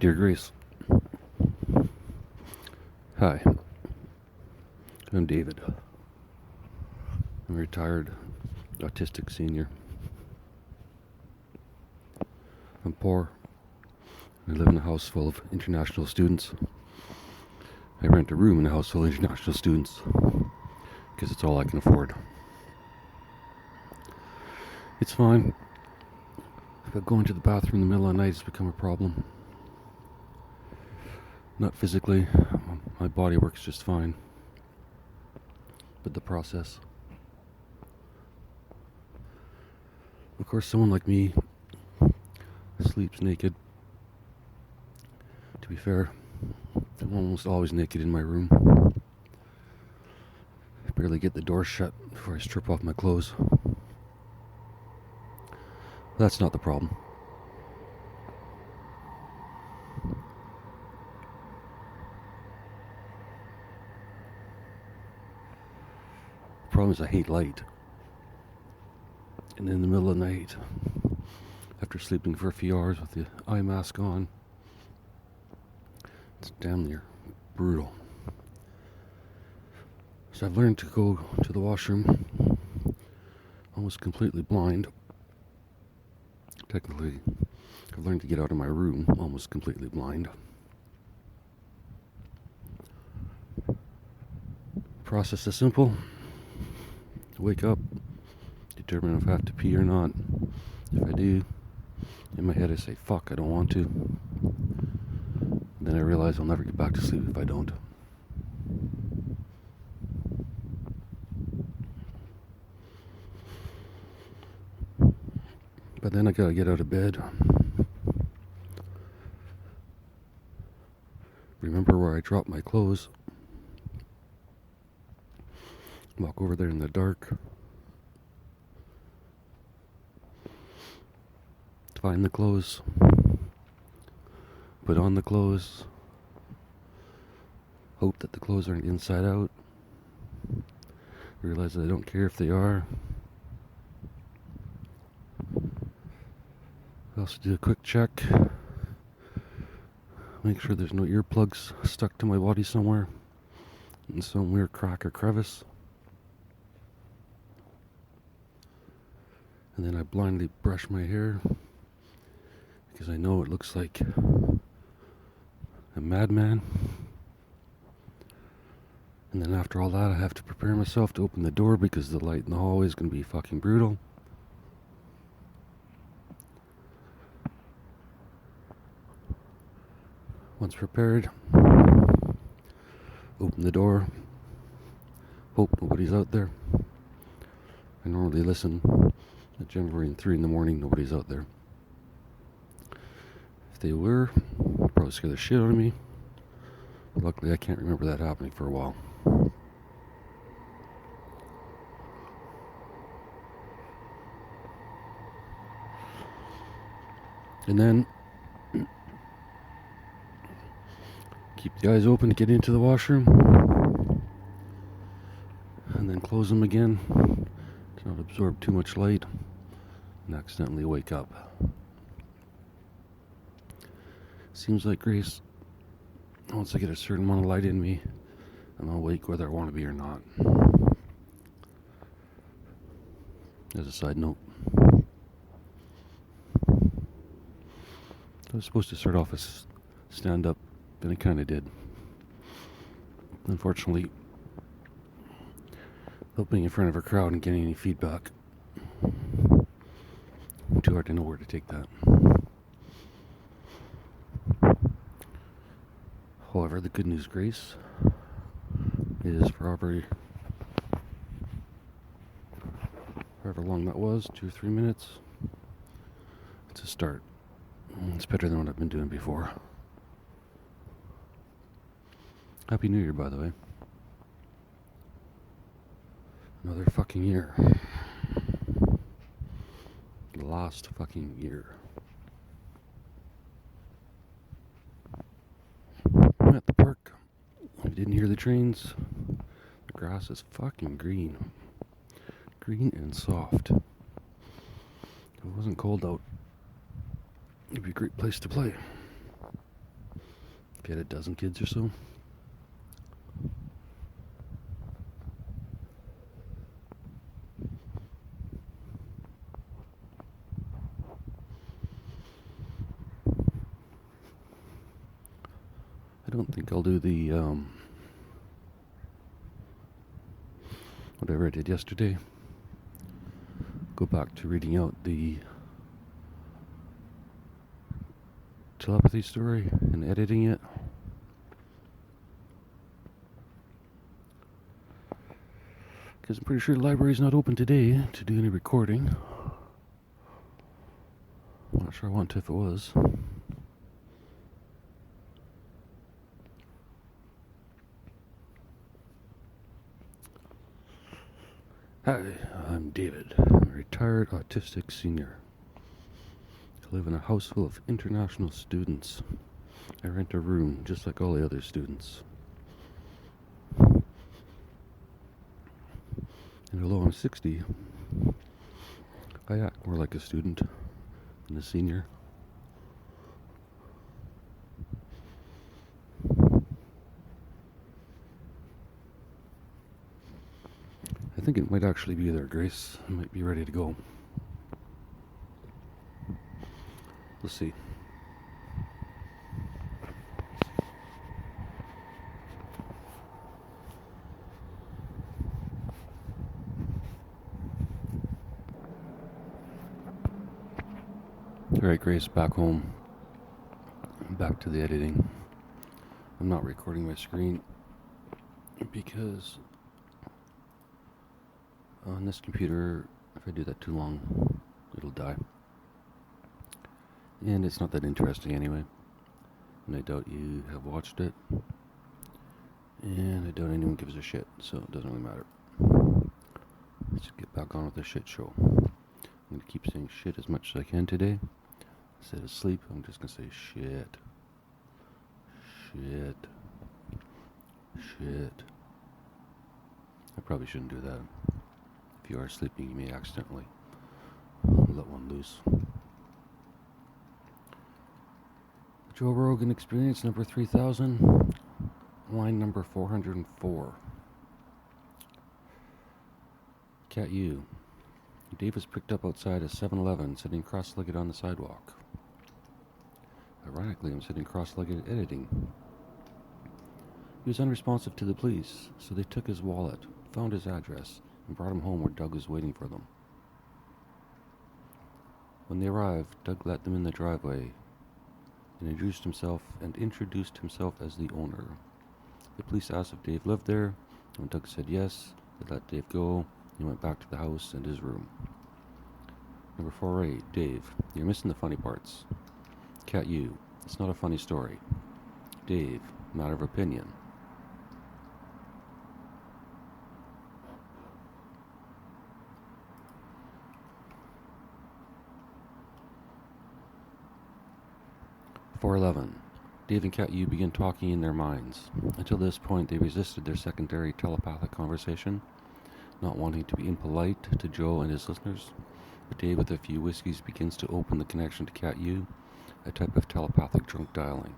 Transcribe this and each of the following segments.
Dear Grace, hi, I'm David. I'm a retired autistic senior. I'm poor. I live in a house full of international students. I rent a room in a house full of international students because it's all I can afford. It's fine, but going to the bathroom in the middle of the night has become a problem. Not physically, my body works just fine, but the process. Of course, someone like me sleeps naked. To be fair, I'm almost always naked in my room. I barely get the door shut before I strip off my clothes. That's not the problem. The problem is I hate light. And in the middle of the night, after sleeping for a few hours with the eye mask on, it's damn near brutal. So I've learned to go to the washroom almost completely blind. Technically, I've learned to get out of my room almost completely blind. The process is simple. Wake up, determine if I have to pee or not. If I do, in my head I say, fuck, I don't want to. Then I realize I'll never get back to sleep if I don't. But then I gotta get out of bed. Remember where I dropped my clothes. Walk over there in the dark. Find the clothes. Put on the clothes. Hope that the clothes aren't inside out. Realize that I don't care if they are. I also do a quick check. Make sure there's no earplugs stuck to my body somewhere. In some weird crack or crevice. And then I blindly brush my hair. Because I know it looks like a madman. And then after all that, I have to prepare myself to open the door because the light in the hallway is going to be fucking brutal. Once prepared, open the door, hope nobody's out there. I normally listen, but generally in 3 a.m, nobody's out there. If they were, it'd probably scare the shit out of me. But luckily I can't remember that happening for a while. And then keep the eyes open to get into the washroom. And then close them again to not absorb too much light and accidentally wake up. Seems like, Grace, once I get a certain amount of light in me, I'm awake whether I want to be or not. As a side note, I was supposed to start off as stand-up, and I kind of did. Unfortunately, without being in front of a crowd and getting any feedback, too hard to know where to take that. However, the good news, Grace, is for however long that was, 2 or 3 minutes, it's a start. It's better than what I've been doing before. Happy New Year, by the way. Another fucking year. The last fucking year. I'm at the park. I didn't hear the trains. The grass is fucking green. Green and soft. If it wasn't cold out, it'd be a great place to play. If you had a dozen kids or so. I don't think I'll do the, whatever I did yesterday. Go back to reading out the telepathy story and editing it. Because I'm pretty sure the library's not open today to do any recording. I'm not sure I want to if it was. Hi, I'm David. I'm a retired autistic senior. I live in a house full of international students. I rent a room just like all the other students. And although I'm 60, I act more like a student than a senior. I think it might actually be there, Grace. I might be ready to go. Let's see. Alright, Grace, back home. Back to the editing. I'm not recording my screen because on this computer, if I do that too long, it'll die. And it's not that interesting anyway. And I doubt you have watched it. And I doubt anyone gives a shit, so it doesn't really matter. Let's get back on with the shit show. I'm going to keep saying shit as much as I can today. Instead of sleep, I'm just going to say shit. Shit. Shit. I probably shouldn't do that. If you are sleeping, you may accidentally let one loose. Joe Rogan Experience number 3000, line number 404. Cat U. Dave was picked up outside a 7-Eleven, sitting cross-legged on the sidewalk. Ironically, I'm sitting cross-legged editing. He was unresponsive to the police, so they took his wallet, found his address, and brought him home where Doug was waiting for them. When they arrived, Doug let them in the driveway and introduced himself as the owner. The police asked if Dave lived there, and when Doug said yes, they let Dave go. He went back to the house and his room. Number 48, Dave, you're missing the funny parts. Cat U, it's not a funny story. Dave, matter of opinion. (411) Dave and Cat U begin talking in their minds. Until this point, they resisted their secondary telepathic conversation, not wanting to be impolite to Joe and his listeners. But Dave, with a few whiskeys, begins to open the connection to Cat U, a type of telepathic drunk dialing.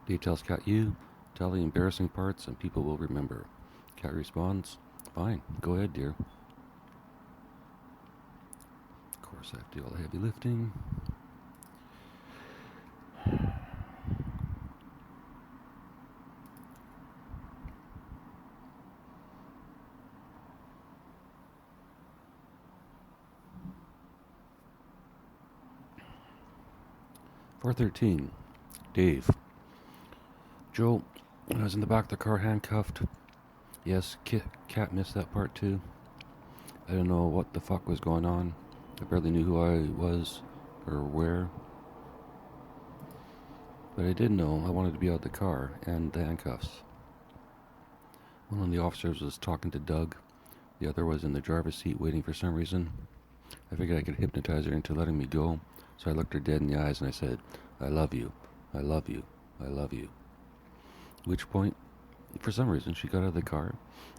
Dave tells Cat U, tell the embarrassing parts and people will remember. Cat responds, fine, go ahead, dear. Of course, I have to do all the heavy lifting. (413) Dave. Joe, I was in the back of the car handcuffed. Yes, Cat missed that part too. I don't know what the fuck was going on. I barely knew who I was or where. But I did know I wanted to be out of the car and the handcuffs. One of the officers was talking to Doug. The other was in the driver's seat waiting for some reason. I figured I could hypnotize her into letting me go, so I looked her dead in the eyes and I said, I love you, I love you, I love you. At which point, for some reason, she got out of the car,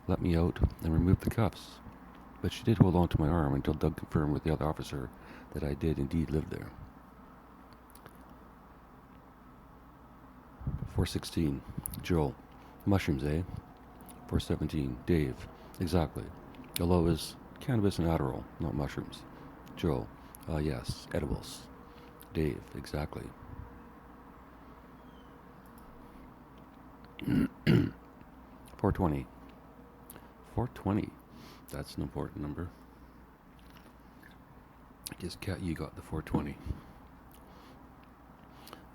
let me out, and removed the cuffs. But she did hold on to my arm until Doug confirmed with the other officer that I did indeed live there. 416, Joel. Mushrooms, eh? 417, Dave. Exactly. Although is cannabis and Adderall, not mushrooms. Joel. Yes, edibles. Dave. Exactly. 420. 420. That's an important number. I guess Cat U got the 420.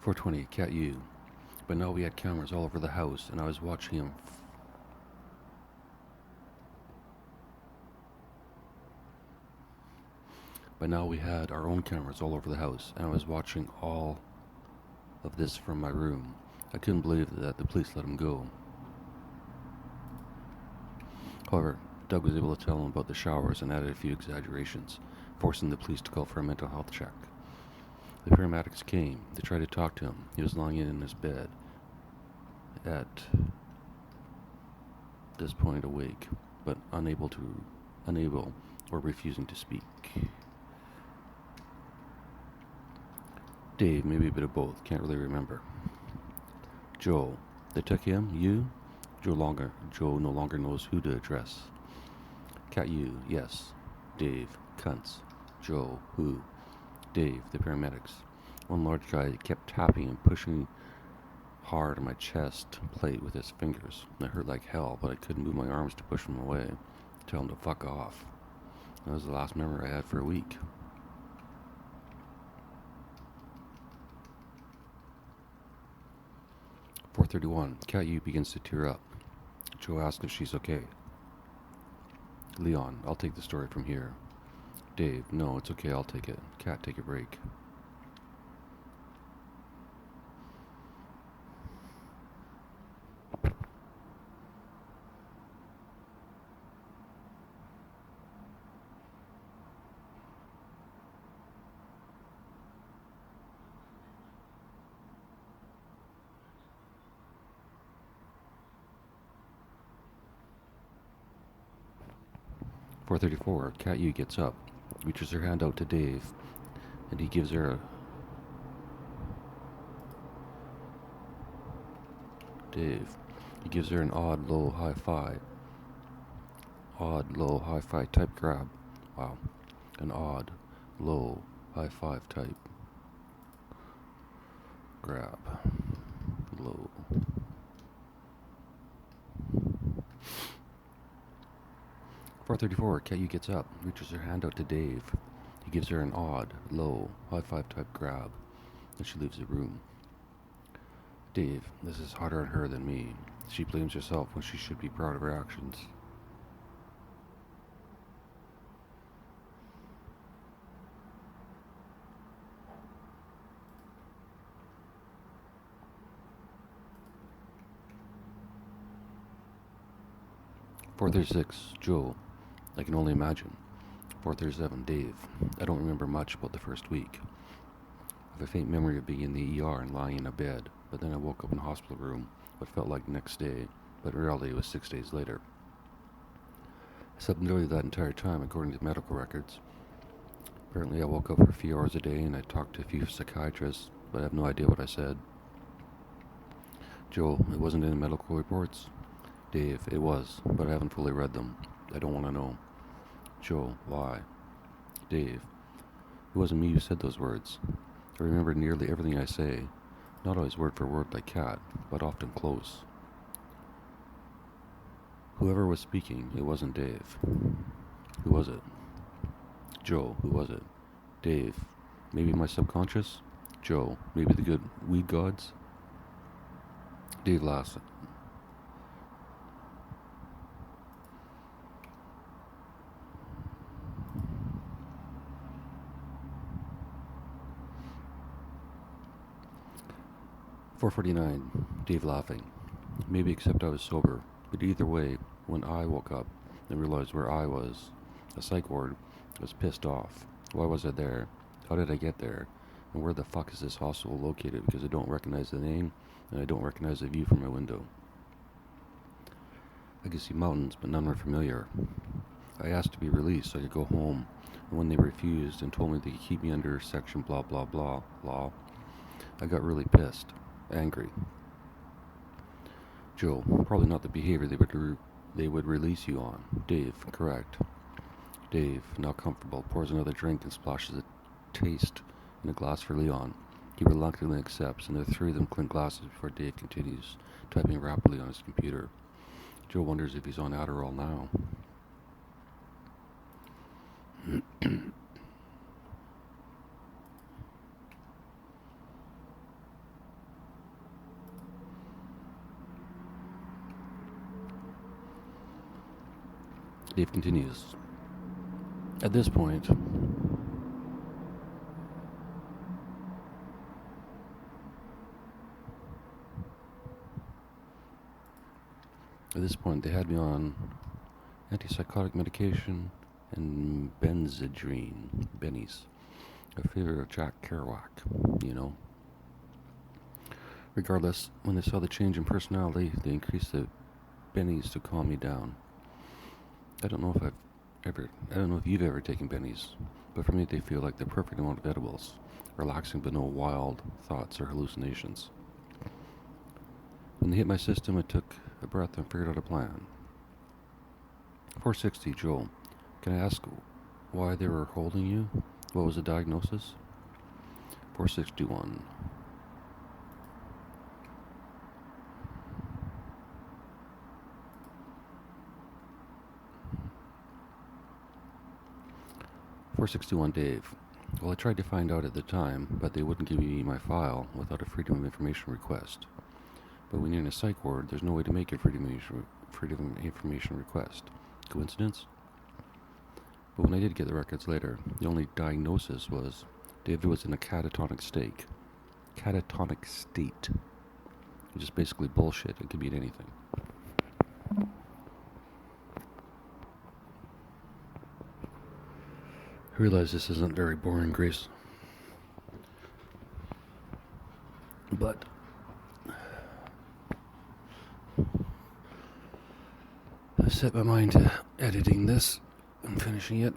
420, Cat U. But now we had cameras all over the house, and I was watching him. But now we had our own cameras all over the house, and I was watching all of this from my room. I couldn't believe that the police let him go. However, Doug was able to tell him about the showers and added a few exaggerations, forcing the police to call for a mental health check. The paramedics came. They tried to talk to him. He was lying in his bed, at this point awake, but unable or refusing to speak. Dave, maybe a bit of both, can't really remember. Joe, they took him, you? Joe no longer knows who to address. Cat you, yes. Dave, cunts. Joe, who? Dave, the paramedics. One large guy kept tapping and pushing hard on my chest plate with his fingers. It hurt like hell, but I couldn't move my arms to push him away, tell him to fuck off. That was the last memory I had for a week. .431, Cat U begins to tear up. Joe asks if she's okay. Leon, I'll take the story from here. Dave, no, it's okay, I'll take it. Cat, take a break. .434, Cat U gets up, reaches her hand out to Dave, and he gives her a... Dave. He gives her an odd, low, hi-fi type grab. Wow. An odd, low, high-five type grab. Low. .434, Cat U gets up, reaches her hand out to Dave. He gives her an odd, low, high-five type grab, and she leaves the room. Dave, this is harder on her than me. She blames herself when she should be proud of her actions. .436, Joe. I can only imagine. .437, Dave. I don't remember much about the first week. I have a faint memory of being in the ER and lying in a bed, but then I woke up in a hospital room, what felt like the next day, but in reality it was 6 days later. I slept nearly that entire time, according to medical records. Apparently I woke up for a few hours a day and I talked to a few psychiatrists, but I have no idea what I said. Joe, it wasn't in the medical reports? Dave, it was, but I haven't fully read them. I don't want to know. Joe, why? Dave, it wasn't me who said those words. I remember nearly everything I say, not always word for word like Cat, but often close. Whoever was speaking, it wasn't Dave. Who was it? Joe, who was it? Dave, maybe my subconscious? Joe, maybe the good weed gods? Dave laughs. .449, Dave laughing. Maybe except I was sober, but either way, when I woke up and realized where I was, a psych ward, I was pissed off. Why was I there? How did I get there? And where the fuck is this hospital located? Because I don't recognize the name, and I don't recognize the view from my window. I could see mountains, but none were familiar. I asked to be released so I could go home, and when they refused and told me they could keep me under section blah blah blah law, I got really pissed, angry. Joe, probably not the behavior they would release you on. Dave, correct. Dave, now comfortable, pours another drink and splashes a taste in a glass for Leon. He reluctantly accepts, and the three of them clink glasses before Dave continues, typing rapidly on his computer. Joe wonders if he's on Adderall now. Dave continues. At this point, they had me on antipsychotic medication and benzedrine, bennies, a favor of Jack Kerouac, you know. Regardless, when they saw the change in personality, they increased the bennies to calm me down. I don't know if you've ever taken bennies, but for me they feel like the perfect amount of edibles, relaxing but no wild thoughts or hallucinations. When they hit my system, I took a breath and figured out a plan. 460, Joel, can I ask why they were holding you? What was the diagnosis? 461. Dave. Well, I tried to find out at the time, but they wouldn't give me my file without a Freedom of Information request. But when you're in a psych ward, there's no way to make a Freedom of Information request. Coincidence? But when I did get the records later, the only diagnosis was David was in a catatonic state. Catatonic state. Which is basically bullshit. It could mean anything. I realize this isn't very boring, Grace. But I've set my mind to editing this and finishing it.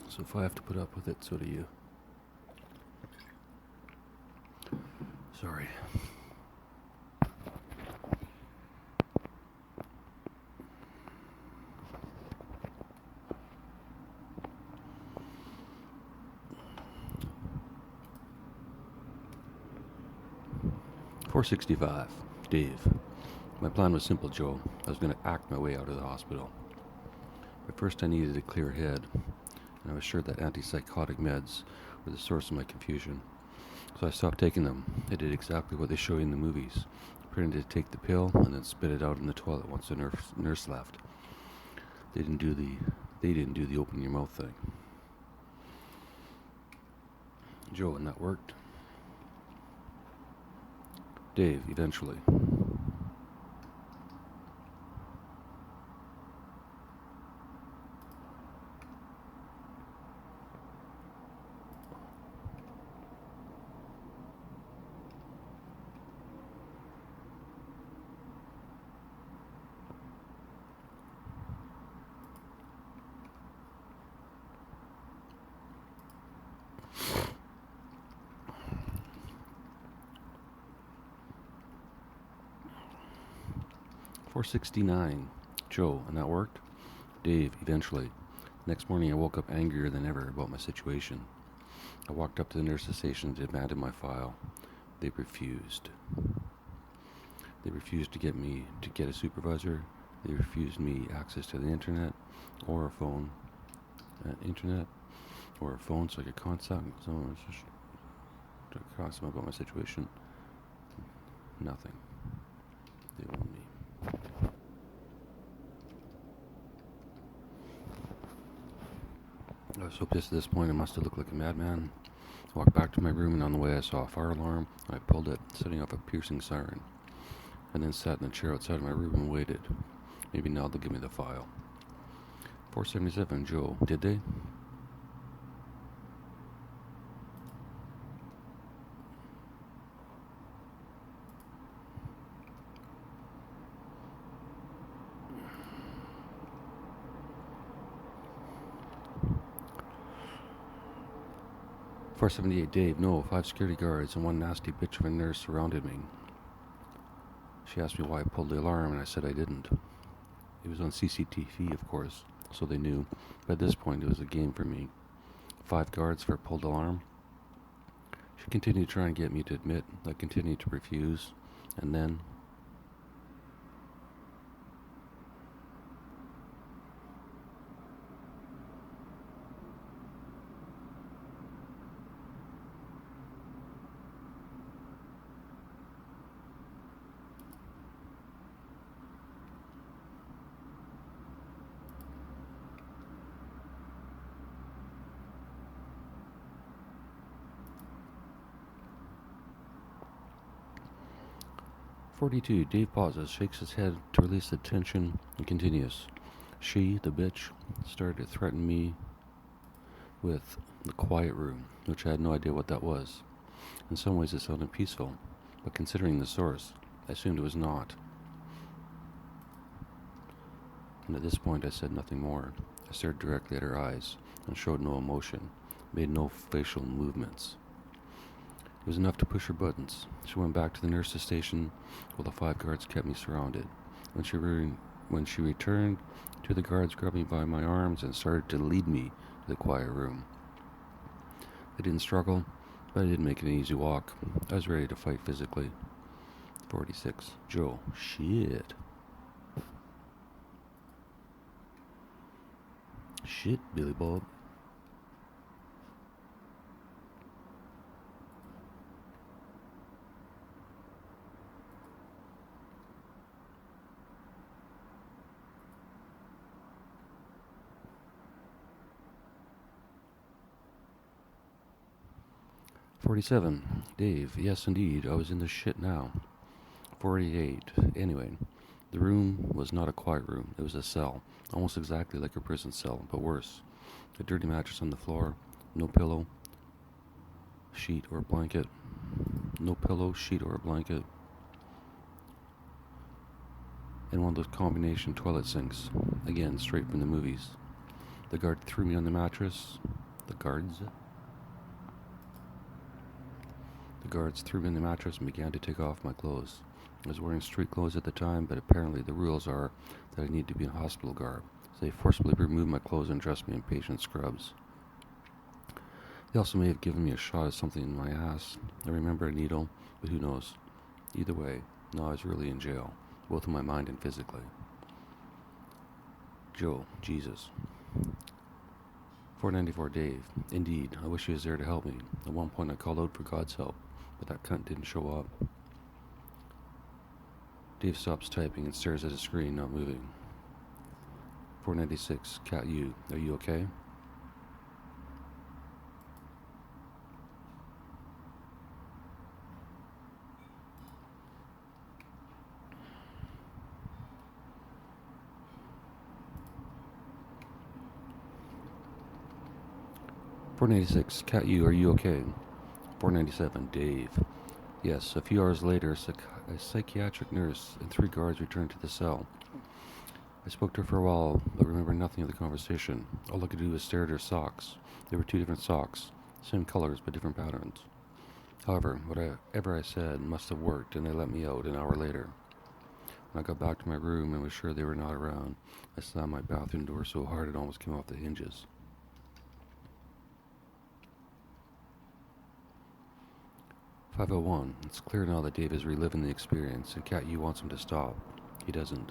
So if I have to put up with it, so do you. Sorry. $465. Dave. My plan was simple, Joe. I was going to act my way out of the hospital. But first I needed a clear head, and I was sure that antipsychotic meds were the source of my confusion. So I stopped taking them. I did exactly what they show you in the movies. Pretended to take the pill and then spit it out in the toilet once the nurse left. They didn't do the open your mouth thing. Joe, and that worked. Dave, eventually. $469. Joe, and that worked? Dave, eventually. Next morning I woke up angrier than ever about my situation. I walked up to the nurse's station and demanded my file. They refused. They refused to get a supervisor. They refused me access to the internet or a phone. So I could contact someone to ask them about my situation. Nothing. They want me. I was so pissed at this point I must have looked like a madman. I walked back to my room, and on the way I saw a fire alarm. I pulled it, setting off a piercing siren, and then sat in a chair outside of my room and waited. Maybe now they'll give me the file. 477, Joe, did they? 478 Dave, no, 5 security guards and one nasty bitch of a nurse surrounded me. She asked me why I pulled the alarm, and I said I didn't. It was on CCTV, of course, so they knew. But at this point, it was a game for me. 5 guards for a pulled alarm. She continued to try and get me to admit. I continued to refuse, and then... "42, Dave pauses, shakes his head to release the tension, and continues. She, the bitch, started to threaten me with the quiet room, which I had no idea what that was. In some ways it sounded peaceful, but considering the source, I assumed it was not. And at this point I said nothing more. I stared directly at her eyes, and showed no emotion, made no facial movements. It was enough to push her buttons. She went back to the nurse's station, while the 5 guards kept me surrounded. When she returned, 2 of the guards grabbed me by my arms and started to lead me to the quiet room. I didn't struggle, but I didn't make it an easy walk. I was ready to fight physically. 46. Joe. Shit. Shit, Billy Bob. "47. Dave, yes indeed, I was in the shit now. 48. Anyway, the room was not a quiet room. It was a cell, almost exactly like a prison cell, but worse. A dirty mattress on the floor, no pillow, sheet or blanket. No pillow, sheet or blanket. And one of those combination toilet sinks, again, straight from the movies. The guard threw me on the mattress. The guards threw me on the mattress and began to take off my clothes. I was wearing street clothes at the time, but apparently the rules are that I need to be in hospital garb. So they forcibly removed my clothes and dressed me in patient scrubs. They also may have given me a shot of something in my ass. I remember a needle, but who knows. Either way, now I was really in jail, both in my mind and physically. Joe, Jesus. 494 Dave. Indeed, I wish he was there to help me. At one point I called out for God's help, but that cunt didn't show up. Dave stops typing and stares at his screen, not moving. 496 Cat U. Are you okay? "496 Cat U. Are you okay?" 497 Dave. Yes, a few hours later, a psychiatric nurse and 3 guards returned to the cell. I spoke to her for a while, but remember nothing of the conversation. All I could do was stare at her socks. There were 2 different socks, same colors but different patterns. However, whatever I said must have worked, and they let me out an hour later. When I got back to my room and was sure they were not around, I slammed my bathroom door so hard it almost came off the hinges. 501. It's clear now that Dave is reliving the experience, and Cat U wants him to stop. He doesn't.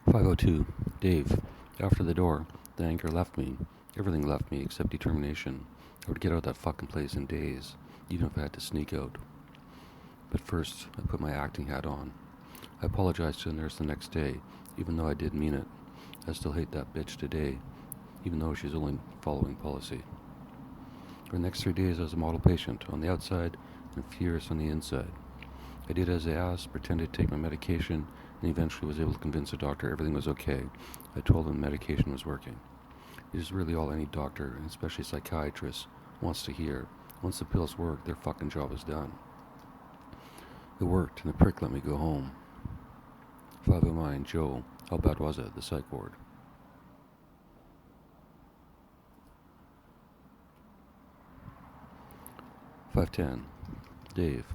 "502. Dave. After the door, the anger left me. Everything left me except determination. I would get out of that fucking place in days, even if I had to sneak out. But first, I put my acting hat on. I apologized to the nurse the next day, even though I did mean it. I still hate that bitch today. even though she's only following policy. For the next 3 days, I was a model patient on the outside and furious on the inside. I did as they asked, pretended to take my medication, and eventually was able to convince the doctor everything was okay. I told him the medication was working. It is really all any doctor, and especially psychiatrist, wants to hear. Once the pills work, their fucking job is done. It worked, and the prick let me go home. 509, Joe, how bad was it, the psych ward? 510, Dave.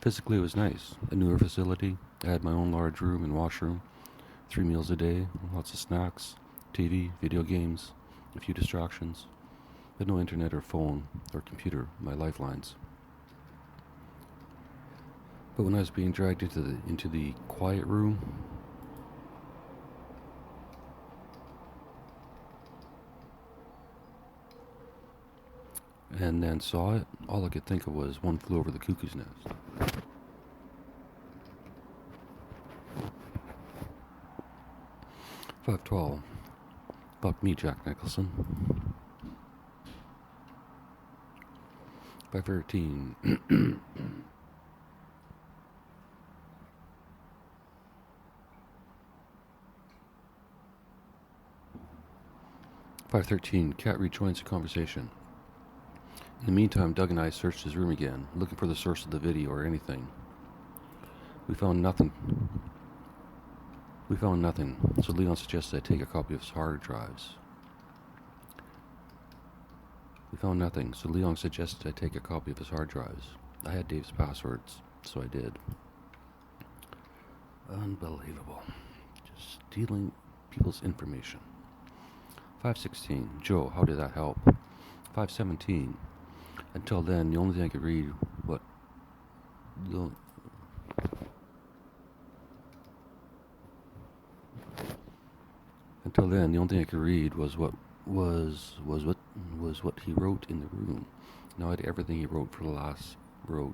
Physically, it was nice. A newer facility. I had my own large room and washroom. 3 meals a day, lots of snacks, TV, video games, a few distractions, but no internet or phone or computer, my lifelines. But when I was being dragged into the quiet room, and then saw it, all I could think of was One Flew Over the Cuckoo's Nest. $5.12. Fuck me, Jack Nicholson. $5.13. $5.13. Cat rejoins the conversation. In the meantime, Doug and I searched his room again, looking for the source of the video or anything. We found nothing, so Leon suggested I take a copy of his hard drives. I had Dave's passwords, so I did. Unbelievable. Just stealing people's information. 5:16. Joe, how did that help? 5:17. Until then, the only thing I could read was what he wrote in the room. Now I had everything he wrote for the last for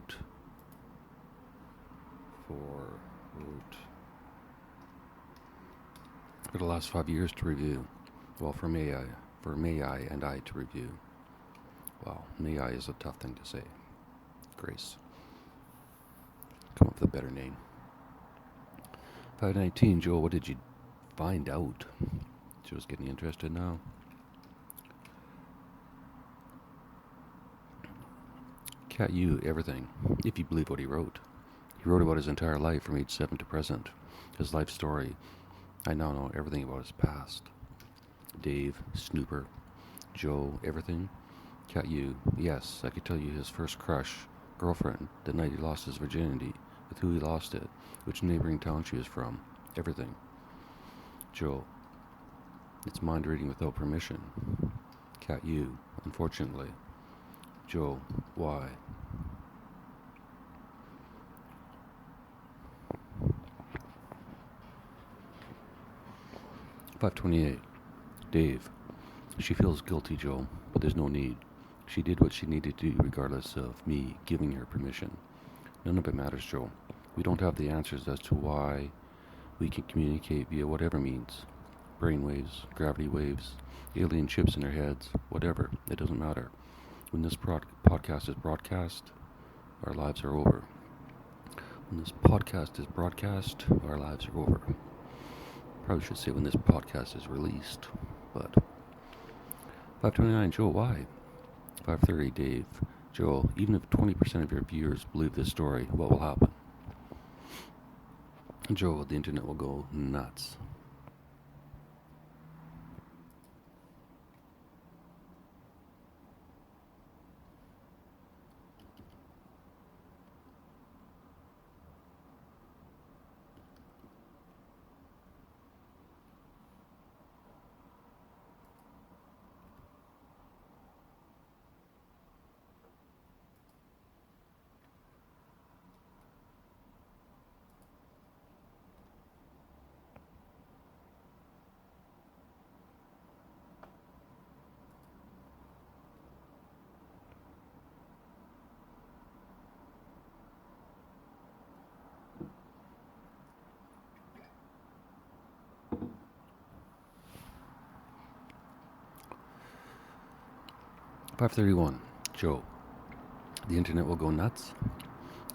the last 5 years to review. Well, for May I and I to review. Well, May I is a tough thing to say. Grace. Come up with a better name. 5:19, Joe, what did you find out? Joe's getting interested now. Cat you, everything, if you believe what he wrote. He wrote about his entire life from age 7 to present. His life story. I now know everything about his past. Dave, Snooper, Joe, everything. Cat you, yes, I could tell you his first crush, girlfriend, the night he lost his virginity, with who he lost it, which neighboring town she was from, everything. Joe, it's mind reading without permission. Cat you, unfortunately. Joe, why? $5.28. Dave, she feels guilty, Joe, but there's no need. She did what she needed to do regardless of me giving her permission. None of it matters, Joe. We don't have the answers as to why we can communicate via whatever means. Brainwaves, gravity waves, alien chips in our heads, whatever. It doesn't matter. When this podcast is broadcast, our lives are over. When this podcast is broadcast, our lives are over. Probably should say when this podcast is released, but 5:29, Joe, why? 5:30, Dave, Joe, even if 20% of your viewers believe this story, what will happen? Joe, the internet will go nuts. 531. Joe. The internet will go nuts?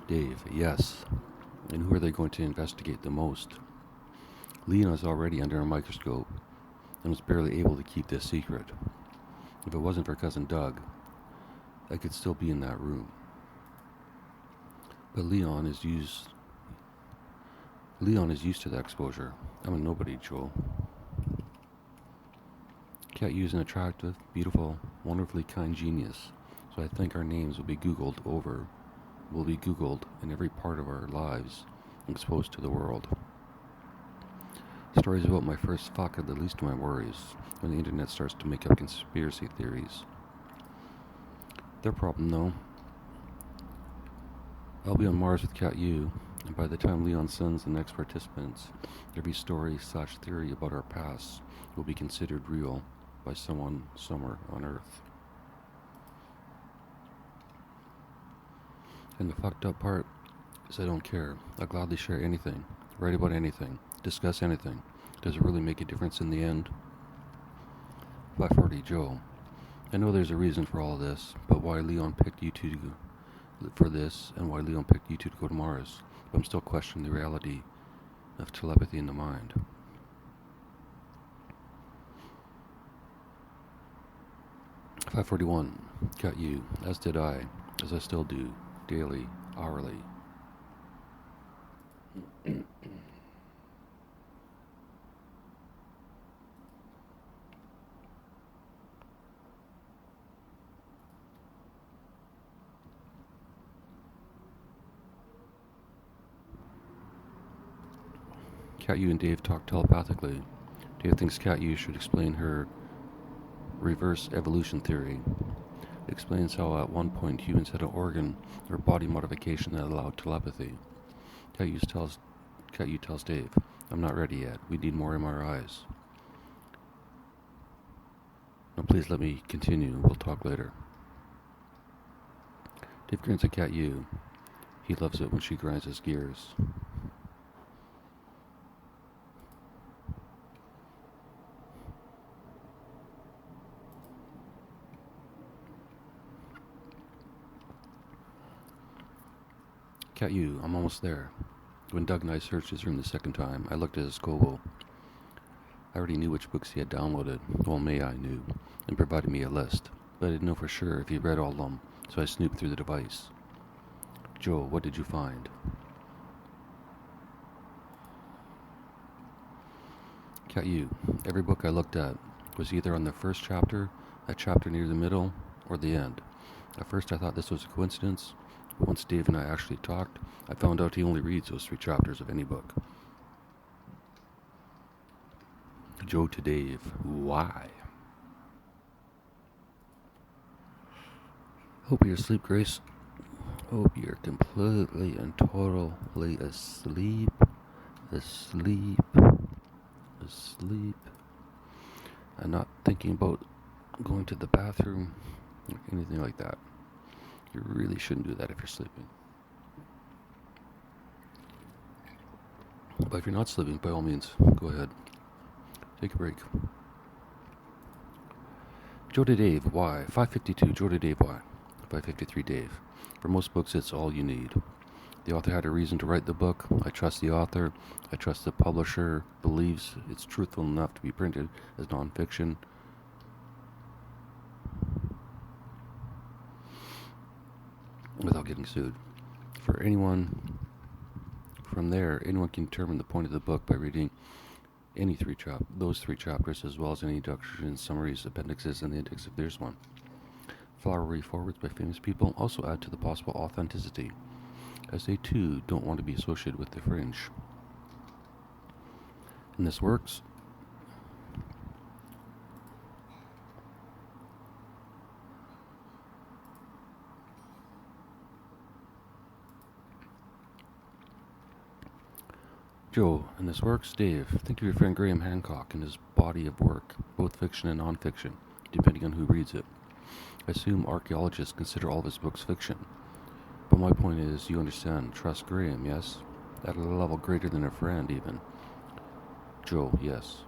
Dave. Yes. And who are they going to investigate the most? Leon is already under a microscope and was barely able to keep this secret. If it wasn't for Cousin Doug, I could still be in that room. But Leon is used to that exposure. I'm a nobody, Joel. Cat U is an attractive, beautiful, wonderfully kind genius, so I think our names will be Googled in every part of our lives, exposed to the world. Stories about my first fuck are the least of my worries when the internet starts to make up conspiracy theories. Their problem, though. I'll be on Mars with Cat U, and by the time Leon sends the next participants, every story/theory about our past will be considered real by someone somewhere on Earth. And the fucked up part is I don't care. I'll gladly share anything, write about anything, discuss anything. Does it really make a difference in the end? 540 Joe. I know there's a reason for all this, but why Leon picked you two for this, and why Leon picked you two to go to Mars. But I'm still questioning the reality of telepathy in the mind. $541. Got you, as did I, as I still do, daily, hourly. Cat U and Dave talk telepathically. Dave thinks Cat U should explain her reverse evolution theory. It explains how at one point humans had an organ or body modification that allowed telepathy. Cat U tells Dave, I'm not ready yet. We need more MRIs. Now please let me continue. We'll talk later. Dave grins at Cat U. He loves it when she grinds his gears. Cat U, I'm almost there. When Doug and I searched his room the second time, I looked at his Kobo. I already knew which books he had downloaded. Well, May I knew, and provided me a list. But I didn't know for sure if he read all of them, so I snooped through the device. Joe, what did you find? Cat U, every book I looked at was either on the first chapter, a chapter near the middle, or the end. At first I thought this was a coincidence, but once Dave and I actually talked, I found out he only reads those 3 chapters of any book. Joe to Dave, why? Hope you're asleep, Grace. Hope you're completely and totally asleep. Asleep. And not thinking about going to the bathroom or anything like that. You really shouldn't do that if you're sleeping. But if you're not sleeping, by all means, go ahead. Take a break. Joe to Dave, why? 552, Joe to Dave, why? 553, Dave. For most books, it's all you need. The author had a reason to write the book. I trust the author. I trust the publisher believes it's truthful enough to be printed as nonfiction. Without getting sued. For anyone, from there, anyone can determine the point of the book by reading any those 3 chapters, as well as any introductions, summaries, appendixes, and the index if there's one. Flowery forwards by famous people also add to the possible authenticity, as they too don't want to be associated with the fringe. And this works. Joe, and this works. Dave, think of your friend Graham Hancock and his body of work, both fiction and non-fiction, depending on who reads it. I assume archaeologists consider all of his books fiction. But my point is, you understand, trust Graham, yes? At a level greater than a friend, even. Joe, yes.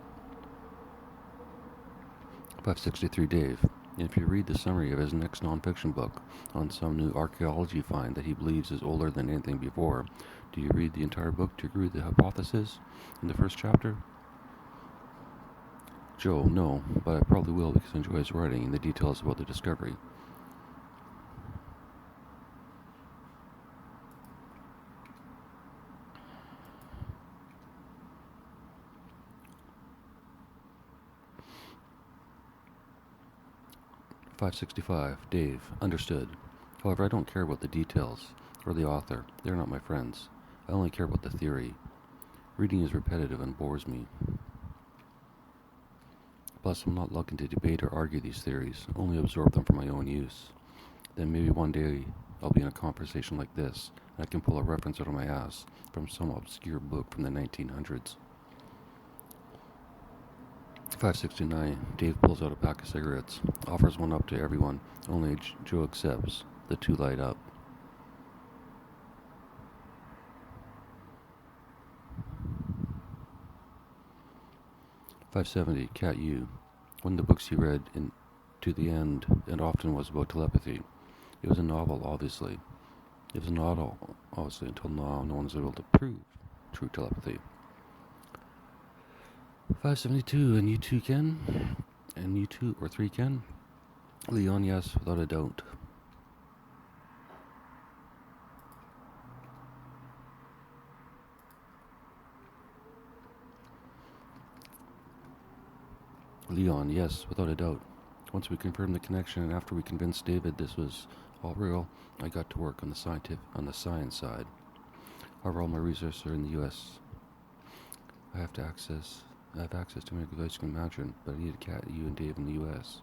563 Dave, And if you read the summary of his next non-fiction book on some new archaeology find that he believes is older than anything before, do you read the entire book to agree with the hypothesis in the first chapter? Joe, no, but I probably will because I enjoy his writing and the details about the discovery. $5.65. Dave, understood. However, I don't care about the details or the author. They're not my friends. I only care about the theory. Reading is repetitive and bores me. Plus, I'm not looking to debate or argue these theories, only absorb them for my own use. Then maybe one day I'll be in a conversation like this, and I can pull a reference out of my ass from some obscure book from the 1900s. $5.69. Dave pulls out a pack of cigarettes, offers one up to everyone, only Joe accepts. The two light up. $5.70. Cat U. One of the books he read to the end and often was about telepathy. It was a novel, obviously. It was a novel, obviously, until now no one is able to prove true telepathy. $5.72. And you two can? And you two or three can? Leon, yes, without a doubt. Leon, yes, without a doubt. Once we confirmed the connection and after we convinced David this was all real, I got to work on the science side. However, all my research are in the U.S. I have access to many devices you can imagine, but I need a cat, you and Dave in the U.S.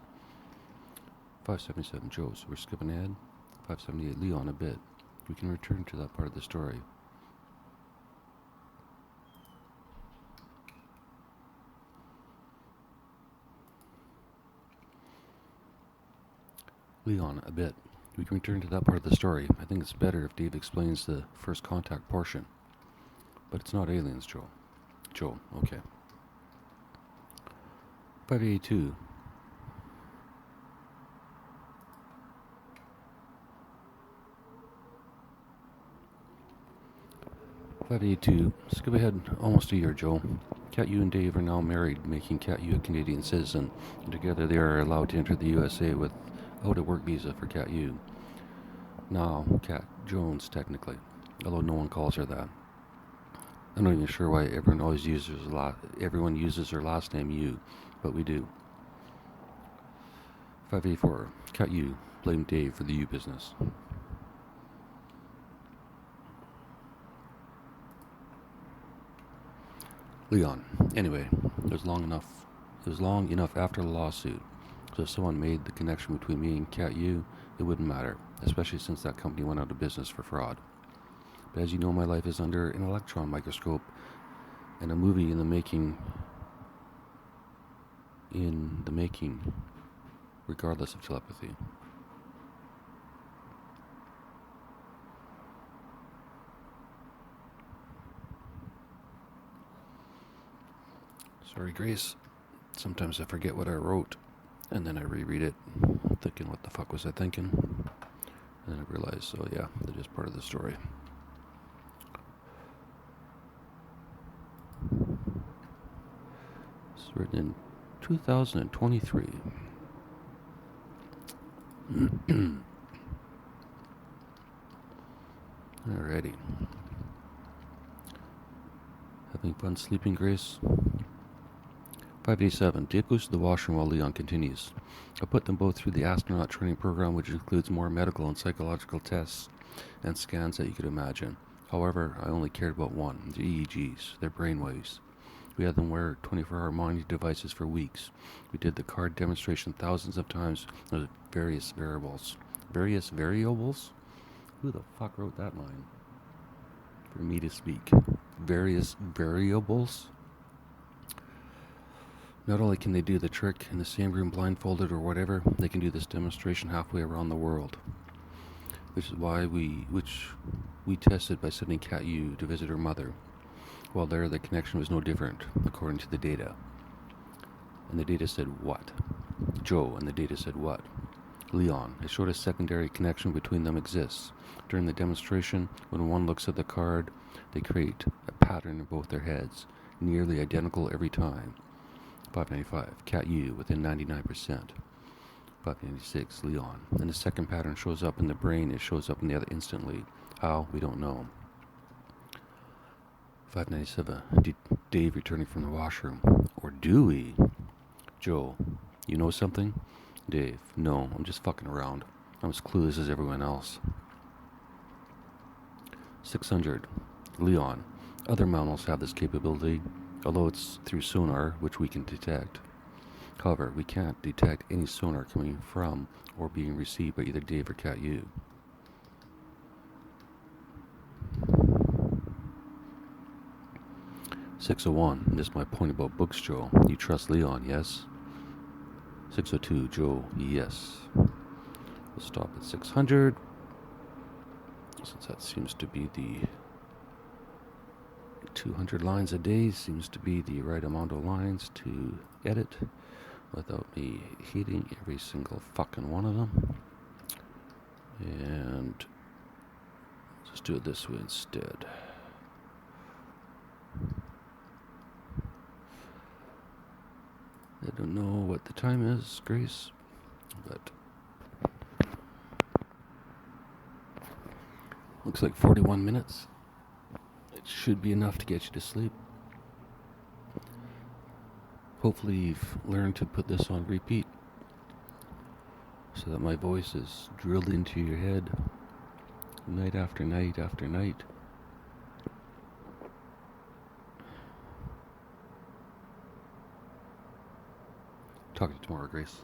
$5.77. Joe, so we're skipping ahead. $5.78. Leon, a bit. We can return to that part of the story. Leon, a bit. We can return to that part of the story. I think it's better if Dave explains the first contact portion. But it's not aliens, Joe. Joe, okay. $5.82. $5.82. Skip ahead almost a year, Joe. Cat U and Dave are now married, making Cat U a Canadian citizen, and together they are allowed to enter the USA without a work visa for Cat U. Now, Cat Jones, technically, although no one calls her that. I'm not even sure why everyone uses her last name U, but we do. $5.84. Cat U. Blame Dave for the U business. Leon. Anyway, it was long enough after the lawsuit, so if someone made the connection between me and Cat U, it wouldn't matter, especially since that company went out of business for fraud. But as you know, my life is under an electron microscope and a movie in the making, regardless of telepathy. Sorry, Grace. Sometimes I forget what I wrote, and then I reread it, thinking, what the fuck was I thinking? And then I realize, oh yeah, that is part of the story. It's written in 2023. Alrighty. Having fun sleeping, Grace? $5.87. Dave goes to the washroom while Leon continues. I put them both through the astronaut training program, which includes more medical and psychological tests and scans that you could imagine. However, I only cared about one, the EEGs, their brainwaves. We had them wear 24-hour monitoring devices for weeks. We did the card demonstration thousands of times with various variables. Various variables? Who the fuck wrote that line? For me to speak. Various variables? Not only can they do the trick in the same room blindfolded or whatever, they can do this demonstration halfway around the world. Which we tested by sending Cat U to visit her mother. While there, the connection was no different, according to the data. And the data said what? Joe, and the data said what? Leon, it showed a secondary connection between them exists. During the demonstration, when one looks at the card, they create a pattern in both their heads, nearly identical every time. 595, Cat U, within 99%. 596, Leon. And the second pattern shows up in the brain, it shows up in the other instantly. How? We don't know. 597, Dave returning from the washroom. Or do we? Joe, you know something? Dave, no, I'm just fucking around. I'm as clueless as everyone else. 600, Leon. Other mammals have this capability, although it's through sonar, which we can detect. However, we can't detect any sonar coming from or being received by either Dave or Cat U. "601, this is my point about books, Joe. You trust Leon, yes? 602, Joe, yes. We'll stop at 600, since that seems to be the 200 lines a day seems to be the right amount of lines to edit without me hating every single fucking one of them. And let's do it this way instead. I don't know what the time is, Grace, but looks like 41 minutes. It should be enough to get you to sleep. Hopefully you've learned to put this on repeat so that my voice is drilled into your head night after night after night. Talk to you tomorrow, Grace.